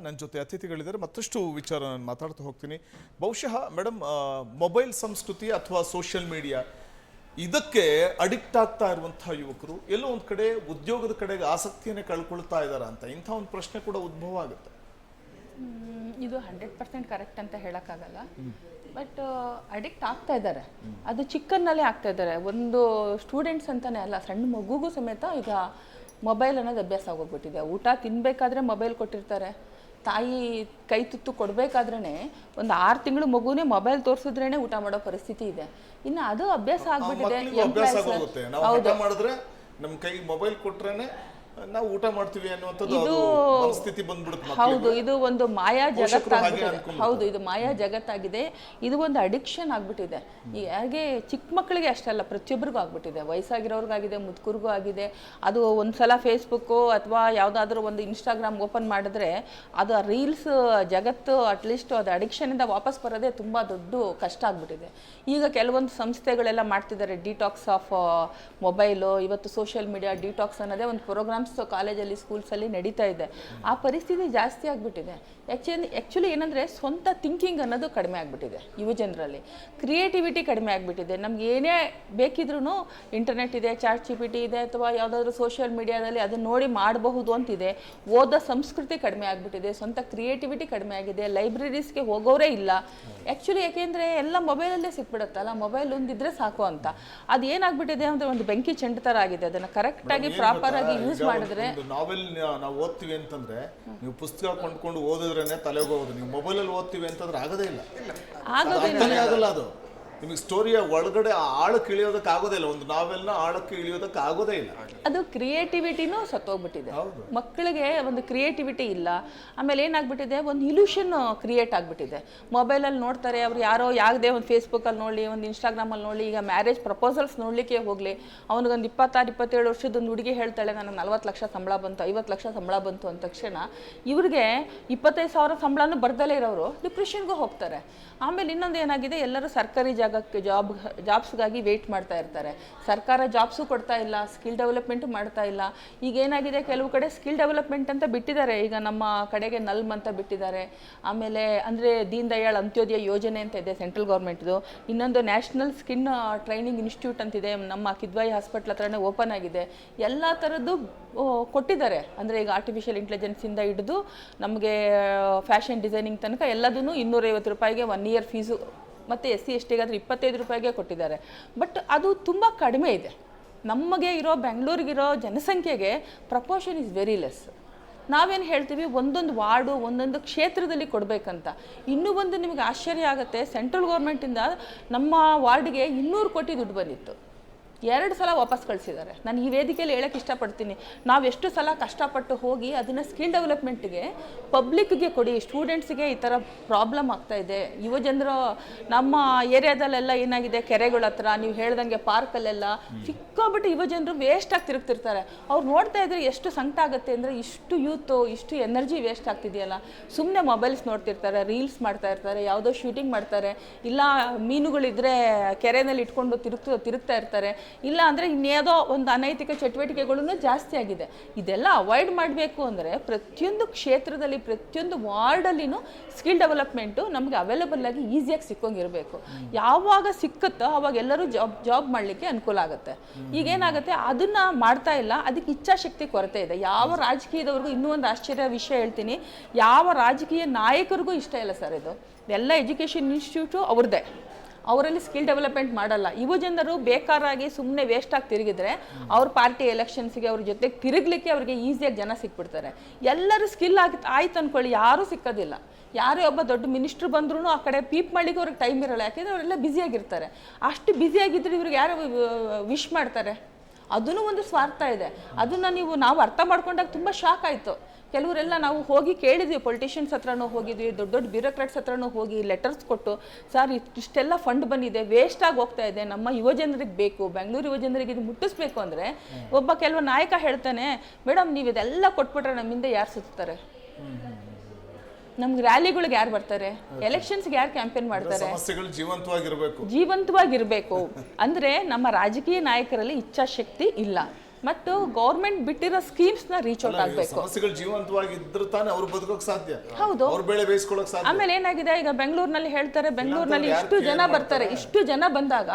ನನ್ನ ಜೊತೆ ಅತಿಥಿಗಳಿದ್ದಾರೆ. ಮತ್ತಷ್ಟು ವಿಚಾರ ನಾನು ಮಾತಾಡ್ತಾ ಹೋಗ್ತೀನಿ. ಬಹುಶಃ ಮೇಡಮ್, ಮೊಬೈಲ್ ಸಂಸ್ಕೃತಿ ಅಥವಾ ಸೋಷಿಯಲ್ ಮೀಡಿಯಾ ಇದಕ್ಕೆ ಅಡಿಕ್ಟ್ ಆಗ್ತಾ ಇರುವಂತಹ ಯುವಕರು ಎಲ್ಲೋ ಒಂದು ಕಡೆ ಉದ್ಯೋಗದ ಕಡೆಗೆ ಆಸಕ್ತಿಯನ್ನೇ ಕಳ್ಕೊಳ್ತಾ ಇದ್ದಾರಾ ಅಂತ ಇಂಥ ಒಂದು ಪ್ರಶ್ನೆ ಕೂಡ ಉದ್ಭವ ಆಗುತ್ತೆ. ಇದು 100% ಕರೆಕ್ಟ್ ಅಂತ ಹೇಳೋಕ್ಕಾಗಲ್ಲ. ಬಟ್ ಅಡಿಕ್ಟ್ ಆಗ್ತಾ ಇದ್ದಾರೆ. ಅದು ಚಿಕ್ಕನ್ನಲ್ಲೇ ಆಗ್ತಾ ಇದ್ದಾರೆ. ಒಂದು ಸ್ಟೂಡೆಂಟ್ಸ್ ಅಂತಾನೆ ಅಲ್ಲ, ಸಣ್ಣ ಮಗುಗೂ ಸಮೇತ ಈಗ ಮೊಬೈಲ್ ಅನ್ನೋದು ಅಭ್ಯಾಸ ಆಗೋಗ್ಬಿಟ್ಟಿದೆ. ಊಟ ತಿನ್ನಬೇಕಾದ್ರೆ ಮೊಬೈಲ್ ಕೊಟ್ಟಿರ್ತಾರೆ. ತಾಯಿ ಕೈ ತುತ್ತು ಕೊಡಬೇಕಾದ್ರೇ ಒಂದು 6 ತಿಂಗಳು ಮಗುನೇ ಮೊಬೈಲ್ ತೋರಿಸಿದ್ರೇ ಊಟ ಮಾಡೋ ಪರಿಸ್ಥಿತಿ ಇದೆ. ಇನ್ನು ಅದು ಅಭ್ಯಾಸ ಆಗ್ಬಿಟ್ಟಿದೆ. ಹೌದು, ಮಾಡಿದ್ರೆ ನಮ್ಮ ಕೈ ಮೊಬೈಲ್ ಕೊಟ್ರೇನೆ ನಾವು ಊಟ ಮಾಡ್ತೀವಿ ಅನ್ನುವಂಥದ್ದು ಪರಿಸ್ಥಿತಿ ಬಂದ್ಬಿಡುತ್ತೆ. ಹೌದು, ಇದು ಒಂದು ಮಾಯಾ ಜಗತ್ತಾಗಿದೆ. ಹೌದು, ಇದು ಮಾಯಾ ಜಗತ್ತಾಗಿದೆ. ಇದು ಒಂದು ಅಡಿಕ್ಷನ್ ಆಗ್ಬಿಟ್ಟಿದೆ. ಹಾಗೆ ಚಿಕ್ಕ ಮಕ್ಕಳಿಗೆ ಅಷ್ಟಲ್ಲ, ಪ್ರತಿಯೊಬ್ಬರಿಗೂ ಆಗ್ಬಿಟ್ಟಿದೆ. ವಯಸ್ಸಾಗಿರೋರ್ಗಾಗಿದೆ, ಮುದುಕರಿಗೂ ಆಗಿದೆ. ಅದು ಒಂದ್ಸಲ ಫೇಸ್ಬುಕ್ಕು ಅಥವಾ ಯಾವುದಾದ್ರೂ ಒಂದು ಇನ್ಸ್ಟಾಗ್ರಾಮ್ ಓಪನ್ ಮಾಡಿದ್ರೆ ಅದು ರೀಲ್ಸ್ ಜಗತ್ತು ಅಟ್ಲೀಸ್ಟ್ ಅದು ಅಡಿಕ್ಷನಿಂದ ವಾಪಸ್ ಬರೋದೇ ತುಂಬ ದೊಡ್ಡ ಕಷ್ಟ ಆಗ್ಬಿಟ್ಟಿದೆ. ಈಗ ಕೆಲವೊಂದು ಸಂಸ್ಥೆಗಳೆಲ್ಲ ಮಾಡ್ತಿದ್ದಾರೆ ಡಿಟಾಕ್ಸ್ ಆಫ್ ಮೊಬೈಲು. ಇವತ್ತು ಸೋಷಿಯಲ್ ಮೀಡಿಯಾ ಡಿಟಾಕ್ಸ್ ಅನ್ನೋದೇ ಒಂದು ಪ್ರೋಗ್ರಾಮ್ ಕಾಲೇಜಲ್ಲಿ ಸ್ಕೂಲ್ಸಲ್ಲಿ ನಡೀತಾ ಇದೆ. ಆ ಪರಿಸ್ಥಿತಿ ಜಾಸ್ತಿ ಆಗಿಬಿಟ್ಟಿದೆ. ಆ್ಯಕ್ಚುಲಿ ಏನಂದರೆ ಸ್ವಂತ ಥಿಂಕಿಂಗ್ ಅನ್ನೋದು ಕಡಿಮೆ ಆಗಿಬಿಟ್ಟಿದೆ ಯುವ ಜನರಲ್ಲಿ. ಕ್ರಿಯೇಟಿವಿಟಿ ಕಡಿಮೆ ಆಗಿಬಿಟ್ಟಿದೆ. ನಮ್ಗೆ ಏನೇ ಬೇಕಿದ್ರೂ ಇಂಟರ್ನೆಟ್ ಇದೆ, ಚಾಟ್ GPT ಇದೆ, ಅಥವಾ ಯಾವುದಾದ್ರೂ ಸೋಷಿಯಲ್ ಮೀಡಿಯಾದಲ್ಲಿ ಅದನ್ನು ನೋಡಿ ಮಾಡಬಹುದು ಅಂತಿದೆ. ಓದೋ ಸಂಸ್ಕೃತಿ ಕಡಿಮೆ ಆಗಿಬಿಟ್ಟಿದೆ. ಸ್ವಂತ ಕ್ರಿಯೇಟಿವಿಟಿ ಕಡಿಮೆ ಆಗಿದೆ. ಲೈಬ್ರರೀಸ್ಗೆ ಹೋಗೋರೇ ಇಲ್ಲ ಆ್ಯಕ್ಚುಲಿ. ಯಾಕೆಂದರೆ ಎಲ್ಲ ಮೊಬೈಲಲ್ಲೇ ಸಿಕ್ಬಿಡುತ್ತಲ್ಲ, ಮೊಬೈಲ್ ಒಂದಿದ್ರೆ ಸಾಕು ಅಂತ. ಅದು ಏನಾಗ್ಬಿಟ್ಟಿದೆ ಅಂದರೆ ಒಂದು ಬೆಂಕಿ ಚೆಂಡು ಥರ ಆಗಿದೆ. ಅದನ್ನು ಕರೆಕ್ಟಾಗಿ ಪ್ರಾಪರಾಗಿ ಯೂಸ್ ಮಾಡಿದ್ರೆ. ನಾವೆಲ್ ನಾವು ಓದ್ತೀವಿ ಅಂತಂದ್ರೆ ನೀವು ಪುಸ್ತಕ ಕೊಂಡ್ಕೊಂಡು ಓದಿದ್ರೇನೆ ತಲೆಗೆ ಹೋಗೋದು. ನೀವು ಮೊಬೈಲಲ್ಲಿ ಓದ್ತೀವಿ ಅಂತಂದ್ರೆ ಆಗೋದೇ ಇಲ್ಲ, ಆಗಲ್ಲ. ಅದು ನಿಮಗೆ ಸ್ಟೋರಿಯ ಒಳಗಡೆ ಆಳಕ್ಕೆ ಇಳಿಯೋದಕ್ಕೆ ಆಗೋದೇ ಇಲ್ಲ. ಒಂದು ನಾವೆಲ್ನ ಆಳಕ್ಕೆ ಇಳಿಯೋದಕ್ಕೆ ಆಗೋದೇ ಇಲ್ಲ. ಅದು ಕ್ರಿಯೇಟಿವಿಟಿನೂ ಸತ್ತೋಗ್ಬಿಟ್ಟಿದೆ. ಮಕ್ಕಳಿಗೆ ಒಂದು ಕ್ರಿಯೇಟಿವಿಟಿ ಇಲ್ಲ. ಆಮೇಲೆ ಏನಾಗ್ಬಿಟ್ಟಿದೆ, ಒಂದು ಇಲ್ಯೂಷನ್ ಕ್ರಿಯೇಟ್ ಆಗಿಬಿಟ್ಟಿದೆ. ಮೊಬೈಲಲ್ಲಿ ನೋಡ್ತಾರೆ, ಅವ್ರು ಯಾರೋ ಯಾವುದೇ ಒಂದು ಫೇಸ್ಬುಕ್ಕಲ್ಲಿ ನೋಡಲಿ, ಒಂದು ಇನ್ಸ್ಟಾಗ್ರಾಮಲ್ಲಿ ನೋಡಲಿ, ಈಗ ಮ್ಯಾರೇಜ್ ಪ್ರಪೋಸಲ್ಸ್ ನೋಡಲಿಕ್ಕೆ ಹೋಗಲಿ, ಅವನಿಗೊಂದು 26-27 ವರ್ಷದ ಒಂದು ಹುಡುಗಿ ಹೇಳ್ತಾಳೆ ನನಗೆ 40 ಲಕ್ಷ ಸಂಬಳ ಬಂತು, 50 ಲಕ್ಷ ಸಂಬಳ ಬಂತು ಅಂದ ತಕ್ಷಣ ಇವ್ರಿಗೆ 25,000 ಸಂಬಳನೂ ಬರ್ದಲೇ ಇರೋರು ಡಿಪ್ರೆಷನ್ಗೂ ಹೋಗ್ತಾರೆ. ಆಮೇಲೆ ಇನ್ನೊಂದು ಏನಾಗಿದೆ, ಎಲ್ಲರೂ ಸರ್ಕಾರಿ ಜಾಬ್ಸ್ಗಾಗಿ ವೆಯ್ಟ್ ಮಾಡ್ತಾ ಇರ್ತಾರೆ. ಸರ್ಕಾರ ಜಾಬ್ಸು ಕೊಡ್ತಾ ಇಲ್ಲ, ಸ್ಕಿಲ್ ಡೆವಲಪ್ಮೆಂಟು ಮಾಡ್ತಾ ಇಲ್ಲ. ಈಗ ಏನಾಗಿದೆ, ಕೆಲವು ಕಡೆ ಸ್ಕಿಲ್ ಡೆವಲಪ್ಮೆಂಟ್ ಅಂತ ಬಿಟ್ಟಿದ್ದಾರೆ. ಈಗ ನಮ್ಮ ಕಡೆಗೆ ನಲ್ಮ್ ಅಂತ ಬಿಟ್ಟಿದ್ದಾರೆ. ಆಮೇಲೆ ಅಂದರೆ ದೀನ್ ದಯಾಳ್ ಅಂತ್ಯೋದಯ ಯೋಜನೆ ಅಂತ ಇದೆ ಸೆಂಟ್ರಲ್ ಗೌರ್ಮೆಂಟ್ದು. ಇನ್ನೊಂದು ನ್ಯಾಷನಲ್ ಸ್ಕಿನ್ ಟ್ರೈನಿಂಗ್ ಇನ್ಸ್ಟಿಟ್ಯೂಟ್ ಅಂತಿದೆ, ನಮ್ಮ ಕಿದ್ವಾಯಿ ಹಾಸ್ಪಿಟ್ಲ್ ಹತ್ರನೇ ಓಪನ್ ಆಗಿದೆ. ಎಲ್ಲ ಥರದ್ದು ಕೊಟ್ಟಿದ್ದಾರೆ. ಅಂದರೆ ಈಗ ಆರ್ಟಿಫಿಷಿಯಲ್ ಇಂಟೆಲಿಜೆನ್ಸಿಂದ ಹಿಡಿದು ನಮಗೆ ಫ್ಯಾಷನ್ ಡಿಸೈನಿಂಗ್ ತನಕ ಎಲ್ಲದೂ 250 ರೂಪಾಯಿಗೆ 1 ಇಯರ್ ಫೀಸು, ಮತ್ತು SC STಗಾದರೆ 25 ರೂಪಾಯಿಗೆ ಕೊಟ್ಟಿದ್ದಾರೆ. ಬಟ್ ಅದು ತುಂಬ ಕಡಿಮೆ ಇದೆ. ನಮಗೆ ಇರೋ ಬೆಂಗಳೂರಿಗಿರೋ ಜನಸಂಖ್ಯೆಗೆ ಪ್ರಪೋರ್ಷನ್ ಇಸ್ ವೆರಿ ಲೆಸ್. ನಾವೇನು ಹೇಳ್ತೀವಿ, ಒಂದೊಂದು ವಾರ್ಡು ಒಂದೊಂದು ಕ್ಷೇತ್ರದಲ್ಲಿ ಕೊಡಬೇಕಂತ. ಇನ್ನೂ ಒಂದು ನಿಮಗೆ ಆಶ್ಚರ್ಯ ಆಗುತ್ತೆ, ಸೆಂಟ್ರಲ್ ಗೌರ್ಮೆಂಟಿಂದ ನಮ್ಮ ವಾರ್ಡ್ಗೆ 200 ಕೋಟಿ ದುಡ್ಡು ಬಂದಿತ್ತು. 2 ಸಲ ವಾಪಸ್ ಕಳಿಸಿದ್ದಾರೆ. ನಾನು ಈ ವೇದಿಕೆಯಲ್ಲಿ ಹೇಳೋಕ್ಕೆ ಇಷ್ಟಪಡ್ತೀನಿ, ನಾವೆಷ್ಟು ಸಲ ಕಷ್ಟಪಟ್ಟು ಹೋಗಿ ಅದನ್ನು ಸ್ಕಿಲ್ ಡೆವಲಪ್ಮೆಂಟ್ಗೆ ಪಬ್ಲಿಕ್ಗೆ ಕೊಡಿ. ಸ್ಟೂಡೆಂಟ್ಸ್ಗೆ ಈ ಥರ ಪ್ರಾಬ್ಲಮ್ ಆಗ್ತಾ ಇದೆ. ಯುವ ಜನರು ನಮ್ಮ ಏರಿಯಾದಲ್ಲೆಲ್ಲ ಏನಾಗಿದೆ, ಕೆರೆಗಳ ಹತ್ರ ನೀವು ಹೇಳ್ದಂಗೆ ಪಾರ್ಕಲ್ಲೆಲ್ಲ ಸಿಕ್ಕಾಬಿಟ್ಟು ಯುವ ಜನರು ವೇಸ್ಟಾಗಿ ತಿರುಗ್ತಿರ್ತಾರೆ. ಅವ್ರು ನೋಡ್ತಾ ಇದ್ರೆ ಎಷ್ಟು ಸಂಕಟ ಆಗುತ್ತೆ ಅಂದರೆ, ಇಷ್ಟು ಯೂತು ಇಷ್ಟು ಎನರ್ಜಿ ವೇಸ್ಟ್ ಆಗ್ತಿದೆಯಲ್ಲ. ಸುಮ್ಮನೆ ಮೊಬೈಲ್ಸ್ ನೋಡ್ತಿರ್ತಾರೆ, ರೀಲ್ಸ್ ಮಾಡ್ತಾ ಇರ್ತಾರೆ, ಯಾವುದೋ ಶೂಟಿಂಗ್ ಮಾಡ್ತಾರೆ, ಇಲ್ಲ ಮೀನುಗಳಿದ್ರೆ ಕೆರೆಯಲ್ಲಿ ಇಟ್ಕೊಂಡು ತಿರುಗ್ತಾ ಇರ್ತಾರೆ, ಇಲ್ಲ ಅಂದರೆ ಇನ್ನೇದೋ ಒಂದು ಅನೈತಿಕ ಚಟುವಟಿಕೆಗಳೂ ಜಾಸ್ತಿ ಆಗಿದೆ. ಇದೆಲ್ಲ ಅವಾಯ್ಡ್ ಮಾಡಬೇಕು ಅಂದರೆ ಪ್ರತಿಯೊಂದು ಕ್ಷೇತ್ರದಲ್ಲಿ ಪ್ರತಿಯೊಂದು ವಾರ್ಡಲ್ಲಿನೂ ಸ್ಕಿಲ್ ಡೆವಲಪ್ಮೆಂಟು ನಮಗೆ ಅವೈಲೇಬಲ್ ಆಗಿ ಈಸಿಯಾಗಿ ಸಿಕ್ಕೋಂಗಿರಬೇಕು. ಯಾವಾಗ ಸಿಕ್ಕುತ್ತೋ ಅವಾಗ ಎಲ್ಲರೂ ಜಾಬ್ ಮಾಡಲಿಕ್ಕೆ ಅನುಕೂಲ ಆಗುತ್ತೆ. ಈಗೇನಾಗುತ್ತೆ, ಅದನ್ನು ಮಾಡ್ತಾ ಇಲ್ಲ. ಅದಕ್ಕೆ ಇಚ್ಛಾಶಕ್ತಿ ಕೊರತೆ ಇದೆ. ಯಾವ ರಾಜಕೀಯದವ್ರಿಗೂ, ಇನ್ನೂ ಒಂದು ಆಶ್ಚರ್ಯ ವಿಷಯ ಹೇಳ್ತೀನಿ, ಯಾವ ರಾಜಕೀಯ ನಾಯಕರಿಗೂ ಇಷ್ಟ ಇಲ್ಲ ಸರ್ ಇದು. ಎಲ್ಲ ಎಜುಕೇಷನ್ ಇನ್ಸ್ಟಿಟ್ಯೂಟು ಅವ್ರದ್ದೇ, ಅವರಲ್ಲಿ ಸ್ಕಿಲ್ ಡೆವಲಪ್ಮೆಂಟ್ ಮಾಡಲ್ಲ. ಯುವ ಜನರು ಬೇಕಾರಾಗಿ ಸುಮ್ಮನೆ ವೇಸ್ಟಾಗಿ ತಿರುಗಿದ್ರೆ ಅವ್ರ ಪಾರ್ಟಿ ಎಲೆಕ್ಷನ್ಸ್ಗೆ ಅವ್ರ ಜೊತೆಗೆ ತಿರುಗಲಿಕ್ಕೆ ಅವ್ರಿಗೆ ಈಸಿಯಾಗಿ ಜನ ಸಿಕ್ಬಿಡ್ತಾರೆ. ಎಲ್ಲರೂ ಸ್ಕಿಲ್ ಆಯ್ತು ಅಂದ್ಕೊಳ್ಳಿ, ಯಾರೂ ಸಿಕ್ಕೋದಿಲ್ಲ. ಯಾರೇ ಒಬ್ಬ ದೊಡ್ಡ ಮಿನಿಸ್ಟ್ರು ಬಂದ್ರೂ ಆ ಕಡೆ ಪೀಪ್ ಮಾಡಲಿಕ್ಕೆ ಅವ್ರಿಗೆ ಟೈಮ್ ಇರೋಲ್ಲ. ಯಾಕೆಂದರೆ ಅವರೆಲ್ಲ ಬ್ಯುಸಿಯಾಗಿರ್ತಾರೆ. ಅಷ್ಟು ಬ್ಯುಸಿಯಾಗಿದ್ದರೆ ಇವ್ರಿಗೆ ಯಾರು ವಿಶ್ ಮಾಡ್ತಾರೆ? ಅದೂ ಒಂದು ಸ್ವಾರ್ಥ ಇದೆ. ಅದನ್ನು ನಾವು ಅರ್ಥ ಮಾಡ್ಕೊಂಡಾಗ ತುಂಬ ಶಾಕ್ ಆಯಿತು. ಕೆಲವರೆಲ್ಲ ನಾವು ಹೋಗಿ ಕೇಳಿದ್ವಿ, ಪೊಲಿಟಿಷಿಯನ್ಸ್ ಹತ್ರನೂ ಹೋಗಿದ್ವಿ, ದೊಡ್ಡ ದೊಡ್ಡ ಬ್ಯೂರೋಕ್ರಾಟ್ಸ್ ಹತ್ರನೂ ಹೋಗಿ ಲೆಟರ್ಸ್ ಕೊಟ್ಟು, ಸರ್ ಇಷ್ಟೆಲ್ಲ ಫಂಡ್ ಬಂದಿದೆ, ವೇಸ್ಟಾಗಿ ಹೋಗ್ತಾ ಇದೆ, ನಮ್ಮ ಯುವ ಜನರಿಗೆ ಬೇಕು, ಬೆಂಗಳೂರು ಯುವ ಜನರಿಗೆ ಇದು ಮುಟ್ಟಿಸ್ಬೇಕು ಅಂದರೆ ಒಬ್ಬ ಕೆಲವು ನಾಯಕ ಹೇಳ್ತಾನೆ, ಮೇಡಮ್ ನೀವು ಇದೆಲ್ಲ ಕೊಟ್ಬಿಟ್ರೆ ನಮ್ಮಿಂದ ಯಾರು ಸುತ್ತಾರೆ? ನಮ್ಗೆ ರ್ಯಾಲಿಗಳಿಗೆ ಯಾರು ಬರ್ತಾರೆ? ಎಲೆಕ್ಷನ್ಸ್ಗೆ ಯಾರು ಕ್ಯಾಂಪೇನ್ ಮಾಡ್ತಾರೆ? ಜೀವಂತವಾಗಿರಬೇಕು. ಅಂದರೆ ನಮ್ಮ ರಾಜಕೀಯ ನಾಯಕರಲ್ಲಿ ಇಚ್ಛಾಶಕ್ತಿ ಇಲ್ಲ. ಮತ್ತು ಗೌರ್ಮೆಂಟ್ ಬಿಟ್ಟಿರೋ ಸ್ಕೀಮ್ಸ್ನ ರೀಚ್ ಔಟ್ ಆಗಬೇಕು. ಸಮಸ್ಯೆಗಳು ಜೀವಂತವಾಗಿದ್ರೆ ತಾನೇ ಅವ್ರು ಬದುಕೋಕ್ ಸಾಧ್ಯ, ಹೌದು, ಅವ್ರ ಬೆಳೆ ಬೇಯಿಸ್ಕೊಳ್ಳೋಕೆ ಸಾಧ್ಯ. ಆಮೇಲೆ ಏನಾಗಿದೆ ಈಗ ಬೆಂಗಳೂರಿನಲ್ಲಿ ಹೇಳ್ತಾರೆ, ಬೆಂಗಳೂರಿನಲ್ಲಿ ಇಷ್ಟು ಜನ ಬರ್ತಾರೆ, ಇಷ್ಟು ಜನ ಬಂದಾಗ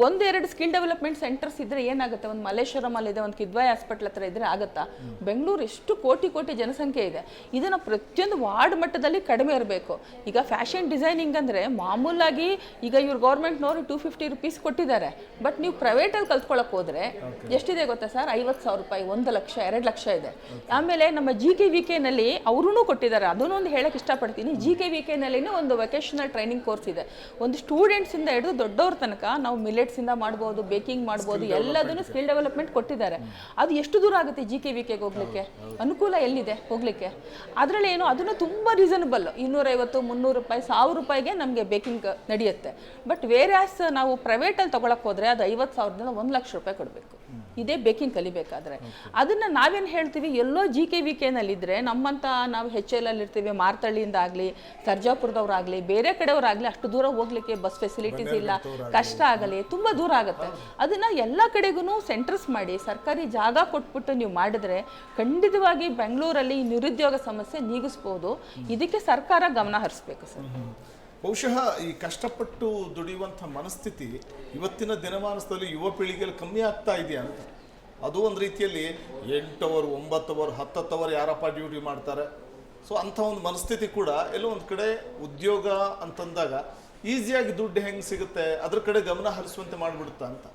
ಒಂದೆರಡು ಸ್ಕಿಲ್ ಡೆವಲಪ್ಮೆಂಟ್ ಸೆಂಟರ್ಸ್ ಇದ್ರೆ ಏನಾಗುತ್ತೆ, ಒಂದು ಮಲ್ಲೇಶ್ವರಂ ಅಲ್ಲಿ ಇದೆ, ಒಂದು ಕಿದ್ವಾಯಿ ಹಾಸ್ಪಿಟಲ್ ಹತ್ರ ಇದ್ರೆ ಆಗುತ್ತಾ? ಬೆಂಗಳೂರು ಎಷ್ಟು ಕೋಟಿ ಜನಸಂಖ್ಯೆ ಇದೆ, ಇದನ್ನ ಪ್ರತಿಯೊಂದು ವಾರ್ಡ್ ಮಟ್ಟದಲ್ಲಿ ಕಡಿಮೆ ಇರಬೇಕು. ಈಗ ಫ್ಯಾಷನ್ ಡಿಸೈನಿಂಗ್ ಅಂದ್ರೆ ಮಾಮೂಲಾಗಿ ಈಗ ಇವ್ರು ಗೌರ್ಮೆಂಟ್ನವರು 250 ರೂಪೀಸ್ ಕೊಟ್ಟಿದ್ದಾರೆ, ಬಟ್ ನೀವು ಪ್ರೈವೇಟಲ್ಲಿ ಕಲ್ತ್ಕೊಳ್ಳೋಕೆ ಹೋದ್ರೆ ಎಷ್ಟಿದೆ ಗೊತ್ತಾ ಸರ್? 50,000 ರೂಪಾಯಿ, 1 ಲಕ್ಷ, 2 ಲಕ್ಷ ಇದೆ. ಆಮೇಲೆ ನಮ್ಮ GKVK ನಲ್ಲಿ ಅವರೂ ಕೊಟ್ಟಿದ್ದಾರೆ, ಅದನ್ನು ಒಂದು ಹೇಳಕ್ ಇಷ್ಟಪಡ್ತೀನಿ. GKVK ನಲ್ಲಿ ಒಂದು ವೊಕೇಶನಲ್ ಟ್ರೈನಿಂಗ್ ಕೋರ್ಸ್ ಇದೆ, ಒಂದು ಸ್ಟೂಡೆಂಟ್ಸ್ ಇಂದ ಹಿಡಿದು ದೊಡ್ಡವ್ರ ತನಕ ನಾವು ಮಿಲೆಟ್ಸ್ ಇಂದ ಮಾಡ್ಬೋದು, ಬೇಕಿಂಗ್ ಮಾಡ್ಬೋದು, ಎಲ್ಲದನ್ನು ಸ್ಕಿಲ್ ಡೆವಲಪ್ಮೆಂಟ್ ಕೊಟ್ಟಿದ್ದಾರೆ. ಅದು ಎಷ್ಟು ದೂರ ಆಗುತ್ತೆ GKVK ಗೆ ಹೋಗ್ಲಿಕ್ಕೆ? ಅನುಕೂಲ ಎಲ್ಲಿದೆ ಹೋಗ್ಲಿಕ್ಕೆ? ಅದ್ರಲ್ಲಿ ಏನು, ಅದನ್ನು ತುಂಬಾ ರೀಸನಬಲ್, 250, 300 ರೂಪಾಯಿ, 1000 ರೂಪಾಯಿಗೆ ನಮಗೆ ಬೇಕಿಂಗ್ ನಡೆಯುತ್ತೆ. ಬಟ್ ಬೇರೆ ನಾವು ಪ್ರೈವೇಟ್ ಅಲ್ಲಿ ತಗೊಳಕ್ ಹೋದ್ರೆ ಅದು 50,000ದಿಂದ 1 ಲಕ್ಷ ರೂಪಾಯಿ ಕೊಡಬೇಕು. ಇದೇ ಬೇಕಿಂಗ್ ಕಲಿಬೇಕಾದ್ರೆ. ಅದನ್ನ ನಾವೇನು ಹೇಳ್ತೀವಿ, ಎಲ್ಲೋ GKVK ನಲ್ಲಿದ್ರೆ ನಮ್ಮಂತ ನಾವು HL ಅಲ್ಲಿ ಇರ್ತೀವಿ, ಮಾರ್ತಳ್ಳಿಯಿಂದ ಆಗಲಿ, ಸರ್ಜಾಪುರದವ್ರಾಗಲಿ, ಬೇರೆ ಕಡೆಯವರಾಗಲಿ ಅಷ್ಟು ದೂರ ಹೋಗ್ಲಿಕ್ಕೆ ಬಸ್ ಫೆಸಿಲಿಟೀಸ್ ಇಲ್ಲ, ಕಷ್ಟ ಆಗಲಿ, ತುಂಬ ದೂರ ಆಗುತ್ತೆ. ಅದನ್ನ ಎಲ್ಲ ಕಡೆಗೂ ಸೆಂಟರ್ಸ್ ಮಾಡಿ ಸರ್ಕಾರಿ ಜಾಗ ಕೊಟ್ಬಿಟ್ಟು ನೀವು ಮಾಡಿದ್ರೆ ಖಂಡಿತವಾಗಿ ಬೆಂಗಳೂರಲ್ಲಿ ನಿರುದ್ಯೋಗ ಸಮಸ್ಯೆ ನೀಗಿಸ್ಬೋದು. ಇದಕ್ಕೆ ಸರ್ಕಾರ ಗಮನ ಹರಿಸ್ಬೇಕು ಸರ್. ಬಹುಶಃ ಈ ಕಷ್ಟಪಟ್ಟು ದುಡಿಯುವಂಥ ಮನಸ್ಥಿತಿ ಇವತ್ತಿನ ದಿನಮಾನದಲ್ಲಿ ಯುವ ಪೀಳಿಗೆಯಲ್ಲಿ ಕಮ್ಮಿ ಆಗ್ತಾ ಇದೆಯಾ ಅಂತ. ಅದು ಒಂದು ರೀತಿಯಲ್ಲಿ 8 ಅವರ್ 9 ಅವರ್ 10 ಅವರ್ ಯಾರಪ್ಪ ಡ್ಯೂಟಿ ಮಾಡ್ತಾರೆ. ಸೊ ಅಂಥ ಒಂದು ಮನಸ್ಥಿತಿ ಕೂಡ ಎಲ್ಲೋ ಒಂದು ಕಡೆ ಉದ್ಯೋಗ ಅಂತಂದಾಗ ಈಸಿಯಾಗಿ ದುಡ್ಡು ಹೆಂಗೆ ಸಿಗುತ್ತೆ ಅದ್ರ ಕಡೆ ಗಮನ ಹರಿಸುವಂತೆ ಮಾಡಿಬಿಡುತ್ತಾ ಅಂತ.